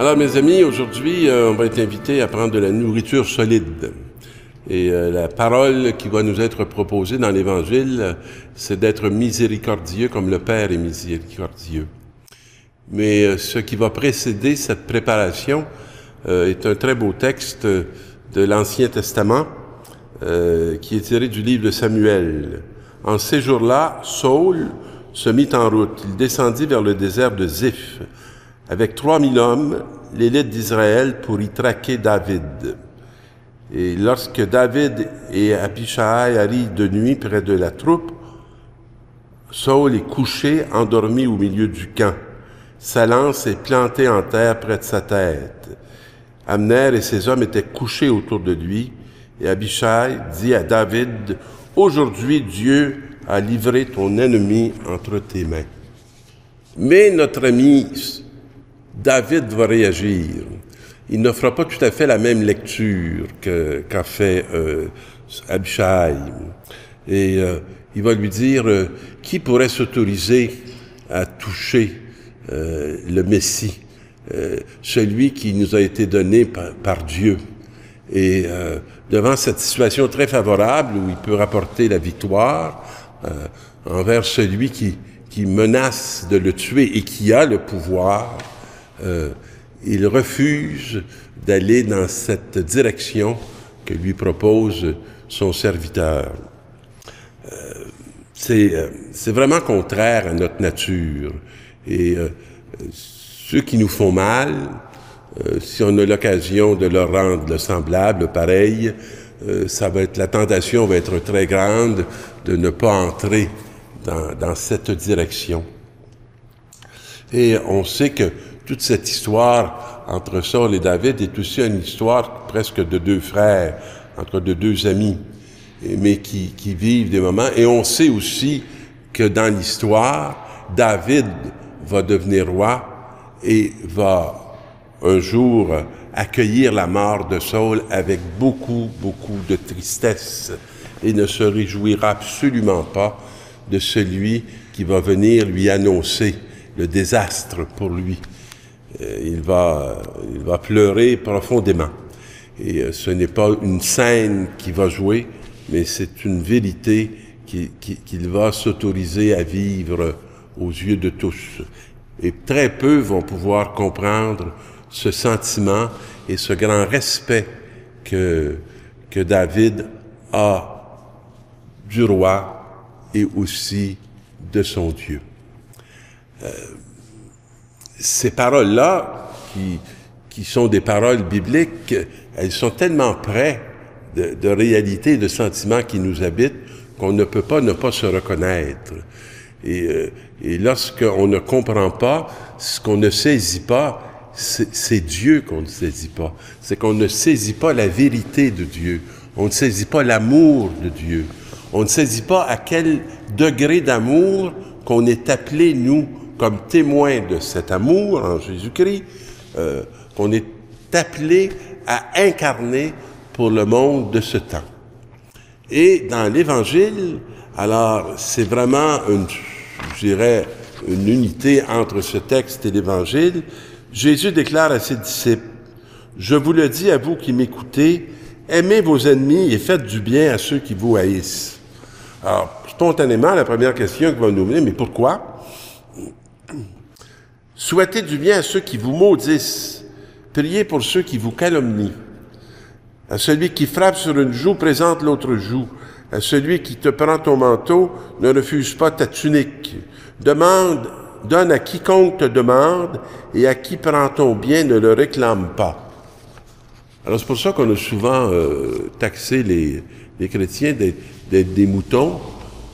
Alors, mes amis, aujourd'hui, on va être invités à prendre de la nourriture solide. Et la parole qui va nous être proposée dans l'Évangile, c'est d'être miséricordieux comme le Père est miséricordieux. Mais ce qui va précéder cette préparation est un très beau texte de l'Ancien Testament qui est tiré du livre de Samuel. En ces jours-là, Saül se mit en route. Il descendit vers le désert de Ziph avec 3000 hommes, l'élite d'Israël, pour y traquer David. Et lorsque David et Abishai arrivent de nuit près de la troupe, Saül est couché, endormi au milieu du camp. Sa lance est plantée en terre près de sa tête. Abner et ses hommes étaient couchés autour de lui, et Abishai dit à David, « Aujourd'hui, Dieu a livré ton ennemi entre tes mains. » Mais notre ami David va réagir. Il ne fera pas tout à fait la même lecture qu'a fait Abishai. Et il va lui dire, qui pourrait s'autoriser à toucher le Messie, celui qui nous a été donné par Dieu. Et devant cette situation très favorable où il peut rapporter la victoire envers celui qui menace de le tuer et qui a le pouvoir, il refuse d'aller dans cette direction que lui propose son serviteur. C'est vraiment contraire à notre nature. Et ceux qui nous font mal, si on a l'occasion de leur rendre le semblable, le pareil, la tentation va être très grande de ne pas entrer dans cette direction. Et on sait que toute cette histoire entre Saül et David est aussi une histoire presque de deux frères, entre de deux amis, mais qui vivent des moments. Et on sait aussi que dans l'histoire, David va devenir roi et va un jour accueillir la mort de Saül avec beaucoup de tristesse et ne se réjouira absolument pas de celui qui va venir lui annoncer le désastre pour lui. Il va pleurer profondément. Et ce n'est pas une scène qui va jouer, mais c'est une vérité qu'il va s'autoriser à vivre aux yeux de tous. Et très peu vont pouvoir comprendre ce sentiment et ce grand respect que David a du roi et aussi de son Dieu. Ces paroles-là, qui sont des paroles bibliques, elles sont tellement près de réalités, de sentiments qui nous habitent, qu'on ne peut pas ne pas se reconnaître. Et lorsqu'on ne comprend pas, ce qu'on ne saisit pas, c'est Dieu qu'on ne saisit pas. C'est qu'on ne saisit pas la vérité de Dieu. On ne saisit pas l'amour de Dieu. On ne saisit pas à quel degré d'amour qu'on est appelé, nous, comme témoins de cet amour en Jésus-Christ, qu'on est appelé à incarner pour le monde de ce temps. Et dans l'Évangile, alors c'est vraiment une unité entre ce texte et l'Évangile. Jésus déclare à ses disciples, « Je vous le dis à vous qui m'écoutez, aimez vos ennemis et faites du bien à ceux qui vous haïssent. » Alors, spontanément, la première question qui va nous venir, mais pourquoi? Souhaitez du bien à ceux qui vous maudissent. Priez pour ceux qui vous calomnient. À celui qui frappe sur une joue, présente l'autre joue. À celui qui te prend ton manteau, ne refuse pas ta tunique. Donne à quiconque te demande, et à qui prend ton bien, ne le réclame pas. Alors c'est pour ça qu'on a souvent taxé les chrétiens d'être des moutons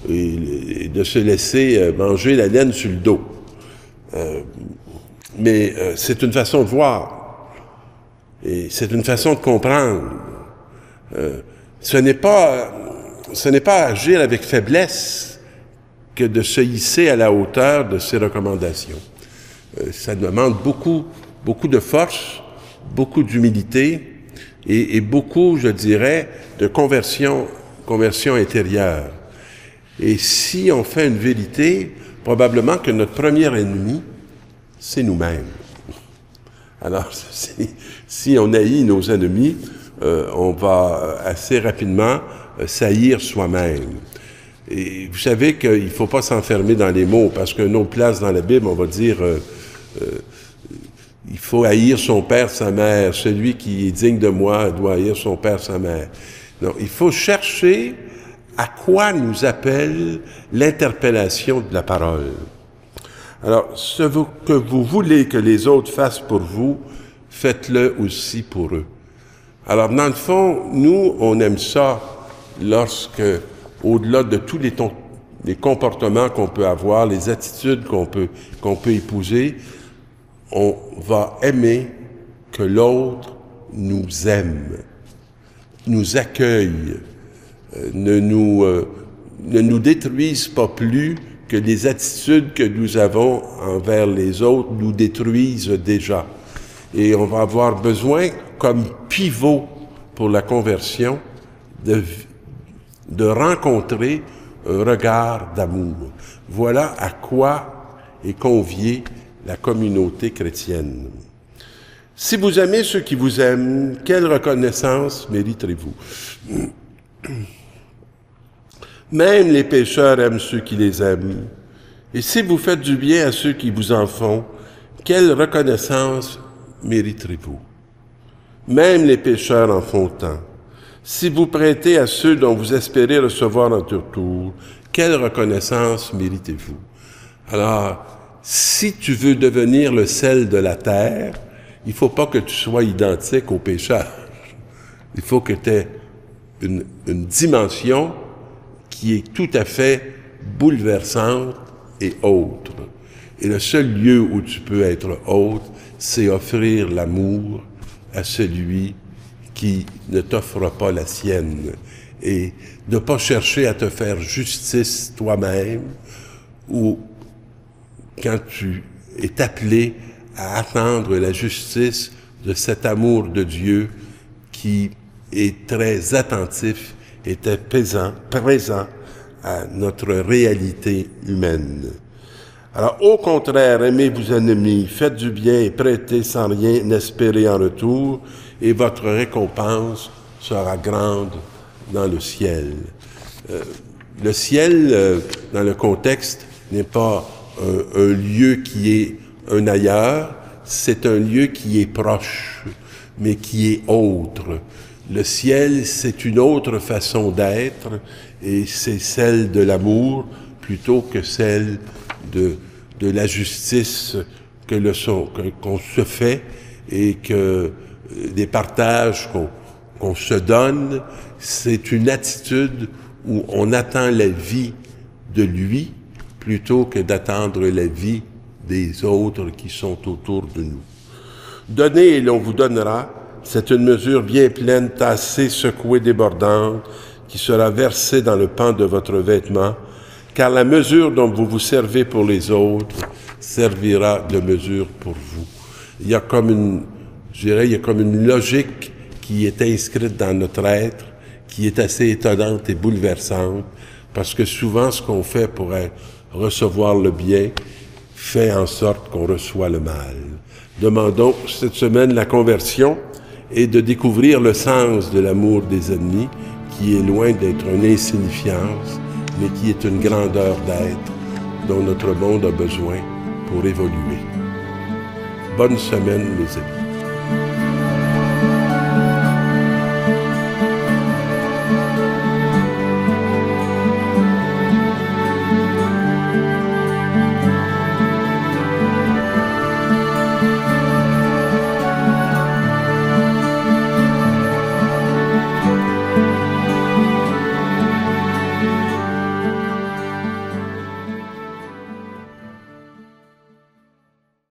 et de se laisser manger la laine sur le dos. Mais c'est une façon de voir. Et c'est une façon de comprendre. Ce n'est pas agir avec faiblesse que de se hisser à la hauteur de ces recommandations. Ça demande beaucoup de force, beaucoup d'humilité et beaucoup, je dirais, de conversion intérieure. Et si on fait une vérité, probablement que notre premier ennemi, c'est nous-mêmes. Alors, si on haït nos ennemis, on va assez rapidement s'haïr soi-même. Et vous savez qu'il ne faut pas s'enfermer dans les mots, parce qu'une autre place dans la Bible, on va dire il faut haïr son père, sa mère. Celui qui est digne de moi doit haïr son père, sa mère. Non, il faut chercher à quoi nous appelle l'interpellation de la parole. Alors, ce que vous voulez que les autres fassent pour vous, faites-le aussi pour eux. Alors, dans le fond, nous, on aime ça lorsque, au-delà de tous les comportements qu'on peut avoir, les attitudes qu'on peut épouser, on va aimer que l'autre nous aime, nous accueille, ne nous détruise pas plus que les attitudes que nous avons envers les autres nous détruisent déjà. Et on va avoir besoin, comme pivot pour la conversion, de rencontrer un regard d'amour. Voilà à quoi est conviée la communauté chrétienne. Si vous aimez ceux qui vous aiment, quelle reconnaissance mériterez-vous? Même les pécheurs aiment ceux qui les aiment. Et si vous faites du bien à ceux qui vous en font, quelle reconnaissance mériterez-vous? Même les pécheurs en font tant. Si vous prêtez à ceux dont vous espérez recevoir un retour, quelle reconnaissance méritez-vous? Alors, si tu veux devenir le sel de la terre, il ne faut pas que tu sois identique aux pécheurs. Il faut que tu aies une dimension qui est tout à fait bouleversante et autre. Et le seul lieu où tu peux être autre, c'est offrir l'amour à celui qui ne t'offre pas la sienne. Et ne pas chercher à te faire justice toi-même, ou quand tu es appelé à attendre la justice de cet amour de Dieu qui est très attentif et très présent à notre réalité humaine. Alors, au contraire, aimez vos ennemis, faites du bien et prêtez sans rien espérer en retour, et votre récompense sera grande dans le ciel. Le ciel, dans le contexte, n'est pas un lieu qui est un ailleurs, c'est un lieu qui est proche, mais qui est autre. Le ciel, c'est une autre façon d'être, et c'est celle de l'amour plutôt que celle de la justice qu'on se fait, et que des partages qu'on se donne. C'est une attitude où on attend la vie de lui plutôt que d'attendre la vie des autres qui sont autour de nous. Donnez et l'on vous donnera. C'est une mesure bien pleine, tassée, secouée, débordante, qui sera versée dans le pan de votre vêtement, car la mesure dont vous vous servez pour les autres servira de mesure pour vous. Il y a comme une logique qui est inscrite dans notre être, qui est assez étonnante et bouleversante, parce que souvent ce qu'on fait pour recevoir le bien fait en sorte qu'on reçoit le mal. Demandons cette semaine la conversion et de découvrir le sens de l'amour des ennemis, qui est loin d'être une insignifiance, mais qui est une grandeur d'être dont notre monde a besoin pour évoluer. Bonne semaine, mes amis.